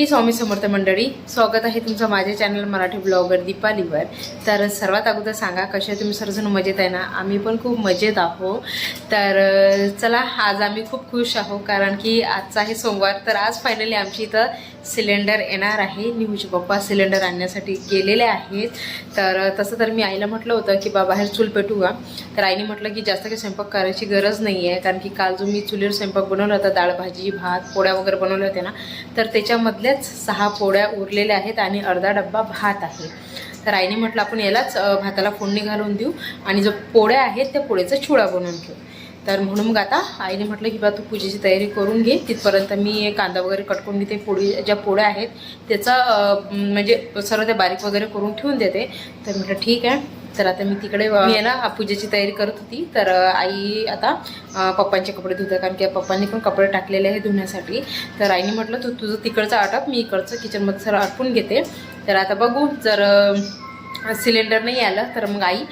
श्री स्वामी समर्थ मंडळी, स्वागत आहे तुमचं माझ्या चॅनल मराठी ब्लॉगर दीपालीवर। तर सर्वात अगोदर सांगा कशा तुम्ही सर्वजण मजेत आहे ना? आम्ही पण खूप मजेत आहोत। तर चला, आज आम्ही खूप खुश आहोत कारण की आजचा आहे सोमवार। तर आज फायनली आमची इथं सिलेंडर येणार आहे। निहूचे पप्पा सिलेंडर आणण्यासाठी गेलेले आहेत। तर तसं तर मी आईला म्हटलं होतं की बाहेर चूल पेटवू। तर आईने म्हटलं की जास्त काही स्वयंपाक करायची गरज नाही आहे, कारण की काल जो मी चुलीवर स्वयंपाक बनवला होता, डाळ भाजी भात पोळ्या वगैरे बनवले होते ना, तर त्याच्यामधल्याच 6 पोळ्या उरलेल्या आहेत आणि अर्धा डब्बा भात आहे। तर आईने म्हटलं आपण यालाच भाताला फोडणी घालून देऊ आणि जो पोळ्या आहेत त्या पोळ्याचा चिवडा बनवून घेऊ। तर म्हणून मग आता आईने म्हटलं की बा तू पूजेची तयारी करून घे, तिथपर्यंत मी कांदा वगैरे कट करून घेते। ज्या पोळ्या आहेत त्याचा म्हणजे सर्व ते बारीक वगैरे करून ठेवून देते। तर म्हटलं ठीक आहे। तर आता मी तिकडे मी ना पूजेची तयारी करत होती। तर आई आता पप्पांचे कपडे धुतात, कारण की पप्पांनी पण कपडे टाकलेले आहे धुण्यासाठी। तर आईने म्हटलं तू तुझं तिकडचं आटप, मी इकडचं किचनमध्ये सर आटपून घेते। तर आता बघू, जर सिलेंडर नाही आलं तर मग आई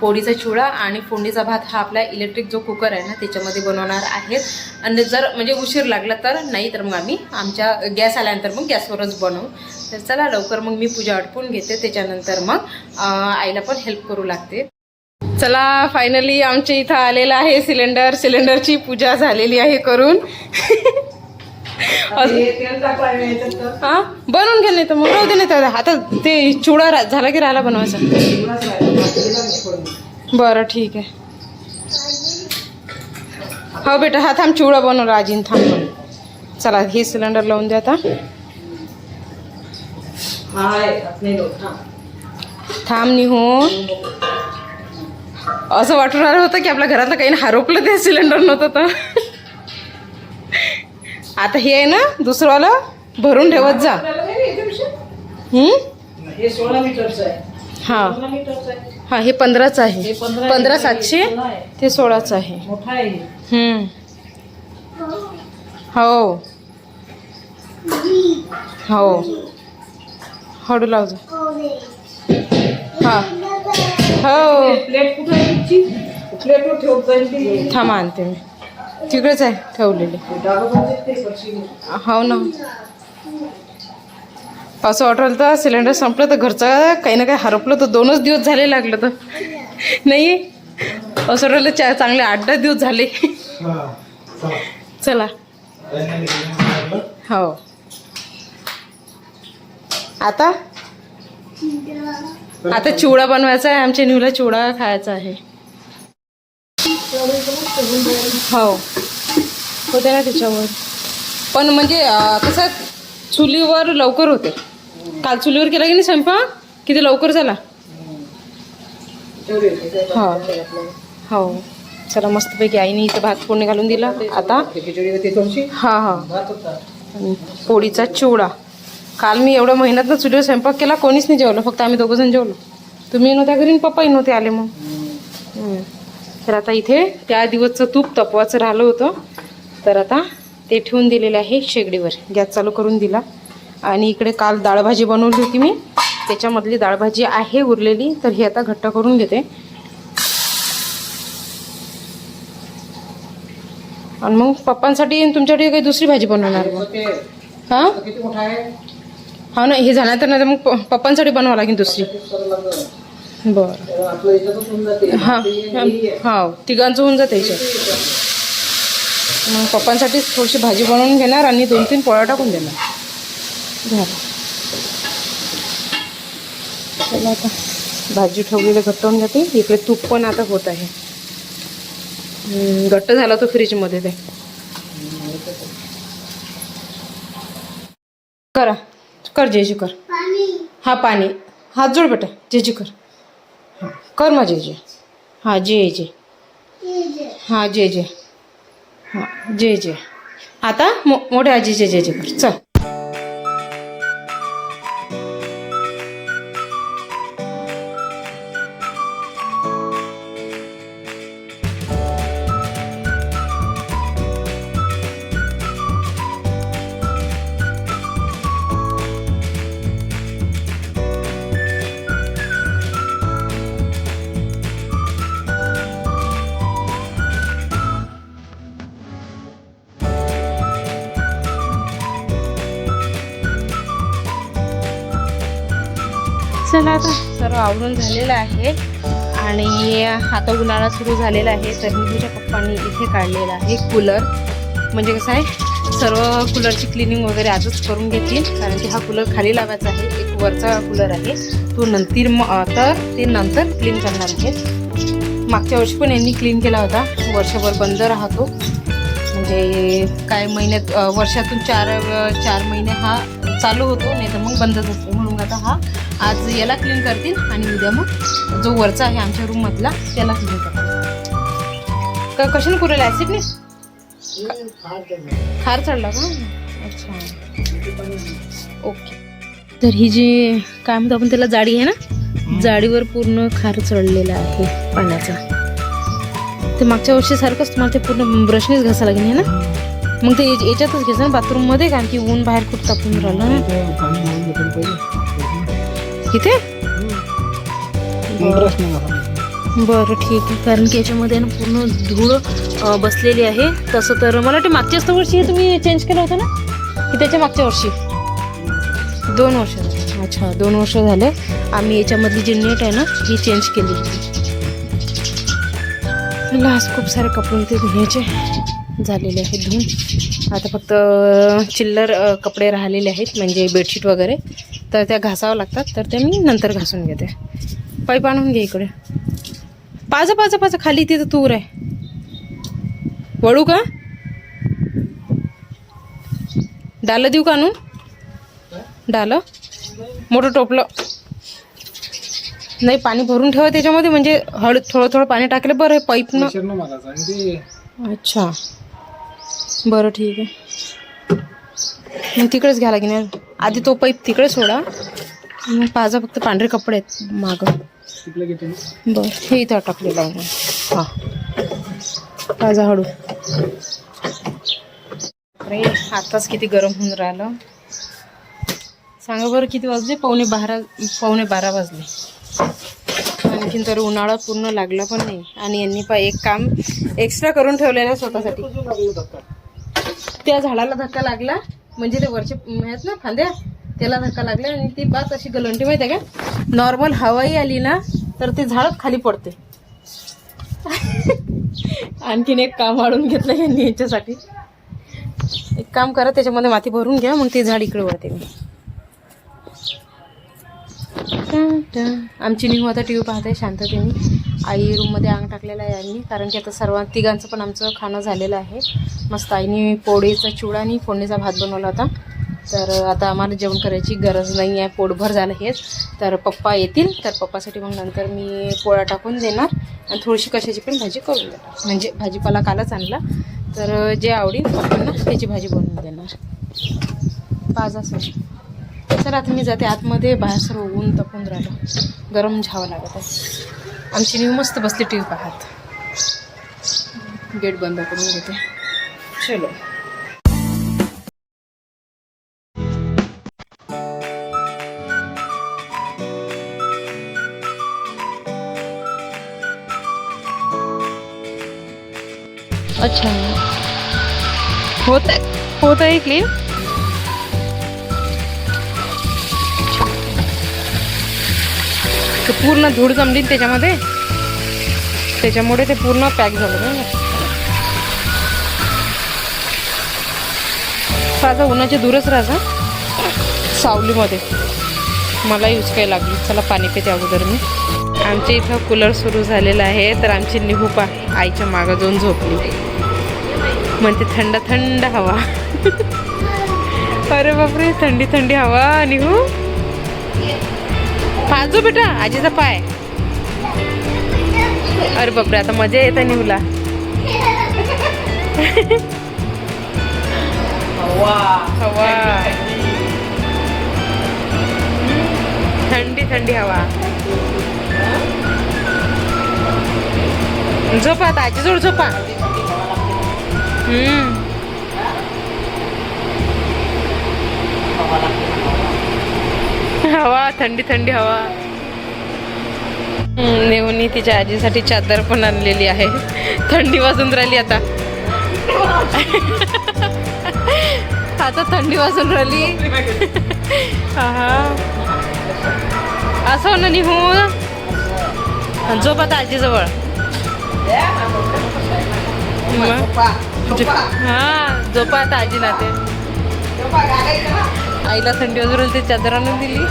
पोळीचा चिवडा आणि फोडणीचा भात हा आपला इलेक्ट्रिक जो कुकर आहे ना त्याच्यामध्ये बनवणार आहेत। आणि जर म्हणजे उशीर लागला तर नाही, तर मग आम्ही आमच्या गॅस आल्यानंतर मग गॅसवरच बनवू। तर चला लवकर मग मी पूजा आटपून घेते, त्याच्यानंतर मग आईला पण हेल्प करू लागते। चला, फायनली आमच्या इथं आलेला आहे सिलेंडर। सिलेंडरची पूजा झालेली आहे करून। हा, बनवून घे, नाही तर मग राहू दे। नाही तर आता ते चिवडा झाला की राहिला बनवायचा। बरं ठीक आहे। हो बेटा, हा थांब, चिवडा बनवला आजीन, थांब। चला हे सिलेंडर लावून द्या आता। थांब निहून, असं वाटून राहिलं होतं की आपल्या घरातलं काही हरपलं, ते सिलेंडर नव्हतं तर। आता हे आहे ना दुसरंवालं भरून ठेवत जा। हे 16 मीटरचं आहे। हां हां, हे 15चं आहे। 15,700 ते 16चं आहे। मोठा आहे। हो हो, हळू लाव जा। हां हो, प्लेट कुठे आहे तुमची? प्लेटवर ठेवत जाईल ती। थांब आणते मी, तिकडेच आहे ठेवलेली। हो ना, असं वाटलं तर सिलेंडर संपलं तर घरचं काही ना काही हरपलं तर 2च दिवस झाले लागलं तर नाही, असं वाटलं चांगले 8-10 दिवस झाले। चला हो, आता आता चिवडा बनवायचा आहे। आमच्या निवला चिवडा खायचा आहे। हो होते ना त्याच्यावर, पण म्हणजे कसं चुलीवर लवकर होते। काल चुलीवर केला की नाही स्वयंपाक, किती लवकर झाला। हो हो, चला मस्तपैकी आईने इथं भात फोडणी घालून दिला। आता हां हां, पोळीचा चिवडा। काल मी एवढ्या महिन्यातनं चुलीवर स्वयंपाक केला, कोणीच नाही जेवलं, फक्त आम्ही 2 जण जेवलो। तुम्ही नव्हत्या घरी, पप्पाही नव्हते आले मग। तर आता इथे त्या दिवसचं तूप तपवाचं राहिलं होतं, तर आता ते ठेवून दिलेले आहे शेगडीवर। गॅस चालू करून दिला। आणि इकडे काल डाळ भाजी बनवली होती मी, त्याच्यामधली डाळ भाजी आहे उरलेली, तर हे आता घट्ट करून घेते। आणि मग पप्पांसाठी तुमच्यासाठी काही दुसरी भाजी बनवणार मग? हां हा ना, हे झालं तर नाही तर मग पप्पांसाठी बनवावं लागेल दुसरी। बरं हां हां, तिघांचं होऊन जाते याच्यात। मग पप्पांसाठी थोडीशी भाजी बनवून घेणार आणि 2-3 पोळ्या टाकून देणार, झालं। चला आता भाजी ठेवलेली घट्ट होऊन जाते। इकडे तूप पण आता होत आहे, घट्ट झाला तो फ्रीजमध्ये। ते करा, कर जेजी कर। हा पाणी, हात जोड बेटा, जेजी कर। हां कर मग जेजे। हां जे जे, हां जे जे, हां जे जे। आता मोठ्या आजीचे जे जे कर, चल। चला आता सर्व आवरून झालेलं आहे आणि आता उन्हाळा सुरू झालेला आहे. तर निधूच्या पप्पांनी इथे काढलेला आहे कूलर. म्हणजे कसं आहे, सर्व कूलरची क्लिनिंग वगैरे आजच करून घेतली, कारण की हा कूलर खाली लावायचा आहे. एक वरचा कूलर आहे तो नंतर क्लीन करणार आहे. मागच्या वर्षी पण यांनी क्लीन केला होता. वर्षभर बंद राहतो, म्हणजे काय महिन्यात वर्षातून चार महिने हा चालू होतो, नाही तर मग बंदच असतो. म्हणून आता हा आज याला क्लीन करतील आणि उद्या मग जो वरचा आहे आमच्या रूममधला त्याला क्लीन करतील. कशाने पुरेल ॲसिडने? खार चढला का? अच्छा, ओके. तर ही जी काय म्हणतो आपण त्याला, जाडी आहे ना, जाडीवर पूर्ण खार चढलेला आहे पाण्याचा. ते मागच्या वर्षी सारखंच तुम्हाला ते पूर्ण ब्रशनेच घासायला लागेल ना. मग ते याच्यातच घ्यायचं ना बाथरूममध्ये, कारण की ऊन बाहेर खूप तापून राहिलं ना इथे. बरं ठीक आहे, कारण की याच्यामध्ये ना पूर्ण धूळ बसलेली आहे. तसं तर मला वाटतं मागच्याच वर्षी हे तुम्ही चेंज केलं होतं ना, की त्याच्या मागच्या वर्षी? 2 वर्ष झाले. अच्छा, 2 वर्ष झाले. आम्ही याच्यामधली जी नेट आहे ना ही चेंज केली. मला आज खूप सारे कपडे ते धुण्याचे झालेले आहेत धुवून. आता फक्त चिल्लर कपडे राहिलेले आहेत, म्हणजे बेडशीट वगैरे, तर त्या घासावं लागतात. तर त्या मी नंतर घासून घेते. पाईप आणून घे इकडे. पाजा खाली तिथं तूर आहे. वळू का? डालं देऊ का आणून? डालं मोठं टोपलं नाही, पाणी भरून ठेवा त्याच्यामध्ये, म्हणजे थोडं पाणी टाकलं बरं आहे पाईपनं. अच्छा बरं ठीक आहे, मग तिकडेच घ्या लागेल. आधी तो पाईप तिकडे सोडा, मग पाजा. फक्त पांढरे कपडे आहेत मागं. बरं, हे इथं टाकलेलं आहे. हां, पाजा हळू. अरे आताच किती गरम होऊन राहिलं. सांगा बरं किती वाजले? 11:45 वाजले. आणखीन तर उन्हाळा पूर्ण लागला पण नाही. आणि यांनी एक काम एक्स्ट्रा करून ठेवलेलं स्वतःसाठी. त्या झाडाला धक्का लागला, म्हणजे ते वरचे आहेत ना फांद्या, त्याला धक्का लागला आणि ती बात अशी गलंटी माहिती आहे का, नॉर्मल हवाई आली ना तर ते झाड खाली पडते. आणखीन एक काम वाढून घेतलं यांनी याच्यासाठी. एक काम करा, त्याच्यामध्ये माती भरून घ्या, मग ते झाड इकडे वळते. मी आमची निहू आता टी व्ही पाहते शांततेने. आई रूममध्ये अंग टाकलेलं आहे यांनी, कारण की आता तिघांचं पण आमचं खाणं झालेलं आहे. मस्त आईने पोळीचा चिवडा आणि फोडणीचा भात बनवला होता. तर आता आम्हाला जेवण करायची गरज नाही आहे, पोटभर झालं हेच. तर पप्पा येतील, तर पप्पासाठी मग नंतर मी पोळा टाकून देणार आणि थोडीशी कशाची पण भाजी करून देणार. म्हणजे भाजीपाला कालच आणला, तर जे आवडील पप्पांना त्याची भाजी बनवून देणार. पाजा सर. सर आता मी जाते आतमध्ये, बाहेर सर्व ऊन तपून राहिलं, गरम झावं लागत आहे. आमची न्यू मस्त बसली टी व्ही पाहत. गेट बंद करून घेते. चलो. अच्छा, होत आहे क्लीन. पूर्ण धूळ जमली त्याच्यामध्ये, त्याच्यामुळे ते पूर्ण पॅक झालं. माझा उन्हाच्या दूरच राहायचा, सावलीमध्ये मला यूज काही लागली. चला पाणी पिते अगोदर मी. आमच्या इथं कूलर सुरू झालेला आहे, तर आमची निहू आईच्या मागं जाऊन झोपली. म्हणते थंड थंड हवा. अरे बापरे, थंडी थंडी हवा. निहू पाजू बेटा आजीचा पाय. अरे बापरे, आता मजा येते निहूला. हवा, थंडी थंडी हवा. झोपा आता, आजीजवळ झोपा. हवा, थंडी थंडी हवा. नेऊन तिच्या आजीसाठी चादर पण आणलेली आहे. थंडी वाजून राहिली आता. आता थंडी वाजून राहिली. असं ना निघून झोप आता आजीजवळ. हा झोपा आता आजी ना ते. आईला थंडी वाजून ते चादर आणून दिली.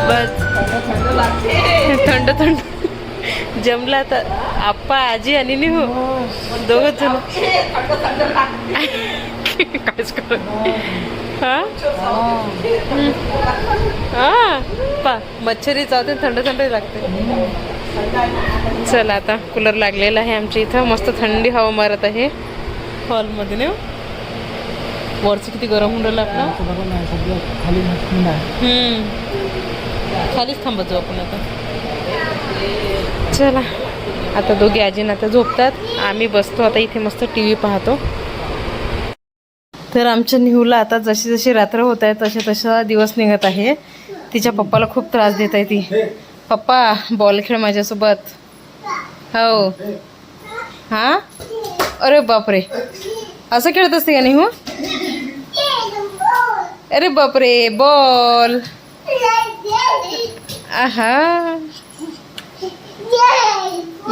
बस थंड थंड जमला तर आप्पा आजी आणि निहू दोघच जण काहीच कर. हा हा पा मच्छरी चावते थंड थंड लागते. चला आता कूलर लागलेला आहे आमच्या इथं. मस्त थंडी हवा मारत आहे हॉलमध्ये ना. वरचं किती गरम होऊन राहिलं आपलं. खालीच थांबत जाऊ आपण आता. चला आता दोघे आजी आता झोपतात. आम्ही बसतो आता इथे मस्त टी व्ही पाहतो. तर आमच्या निहूला आता जशी जशी रात्र होत आहे तसे तसा दिवस निघत आहे. तिच्या पप्पाला खूप त्रास देत आहे ती. पप्पा बॉल खेळ माझ्यासोबत. हो हा अरे बापरे असं खेळत असते का निहू. अरे बापरे बॉल. आहा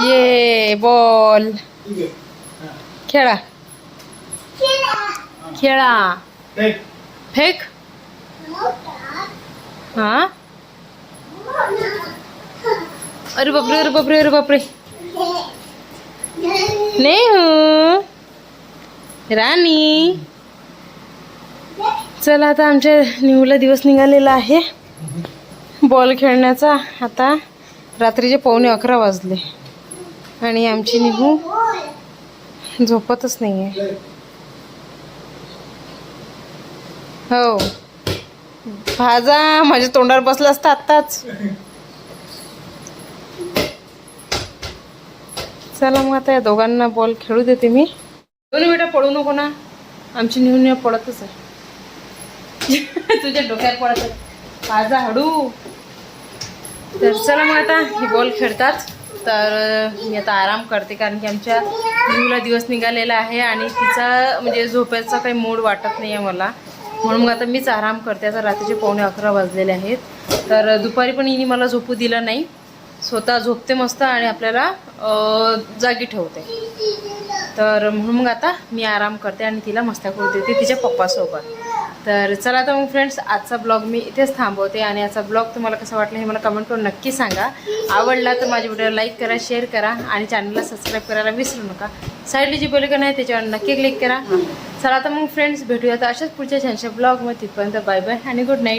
ये बॉल खेळा खेळा. फेक हा. अरे बापरे अरे बापरे अरे बापरे. नाही हो राणी. चला आता आमच्या निहूला दिवस निघालेला आहे बॉल खेळण्याचा. आता रात्रीचे 11:15 वाजले आणि आमची निहू झोपतच नाही आहे. हो भाजा माझ्या तोंडावर बसला असता आत्ताच. चला मग आता या दोघांना बॉल खेळू देते मी. दोन्ही बेटा पडू नको ना. आमची निहून पडतच आहे. तुझ्या डोक्यात पडत आहे. भाजा हळू. तर चला मग आता हे बॉल खेळतात. तर मी आता आराम करते कारण की आमच्या निहूला दिवस निघालेला आहे आणि तिचा म्हणजे झोपायचा काही मूड वाटत नाही आहे मला. म्हणून मग आता मीच आराम करते. आता रात्रीचे 11:15 वाजलेले आहेत. तर दुपारी पण हिने मला झोपू दिलं नाही. स्वतः झोपते मस्त आणि आपल्याला जागी ठेवते. तर म्हणून मग आता मी आराम करते आणि तिला मस्त्या करू देते तिच्या पप्पासोबत. तर चला आता मग फ्रेंड्स आजचा ब्लॉग मी इथेच थांबवते आणि आजचा ब्लॉग तुम्हाला कसा वाटला हे मला कमेंट करून नक्की सांगा. आवडला तर माझ्या व्हिडिओला लाईक करा, शेअर करा आणि चॅनलला सबस्क्राईब करायला विसरू नका. साईडला जी बेल आहे त्याच्यावर नक्की क्लिक करा. चला आता मग फ्रेंड्स भेटूया आता अशाच पुढच्या छानशा ब्लॉगमध्ये. तिथपर्यंत बाय बाय आणि गुड नाईट.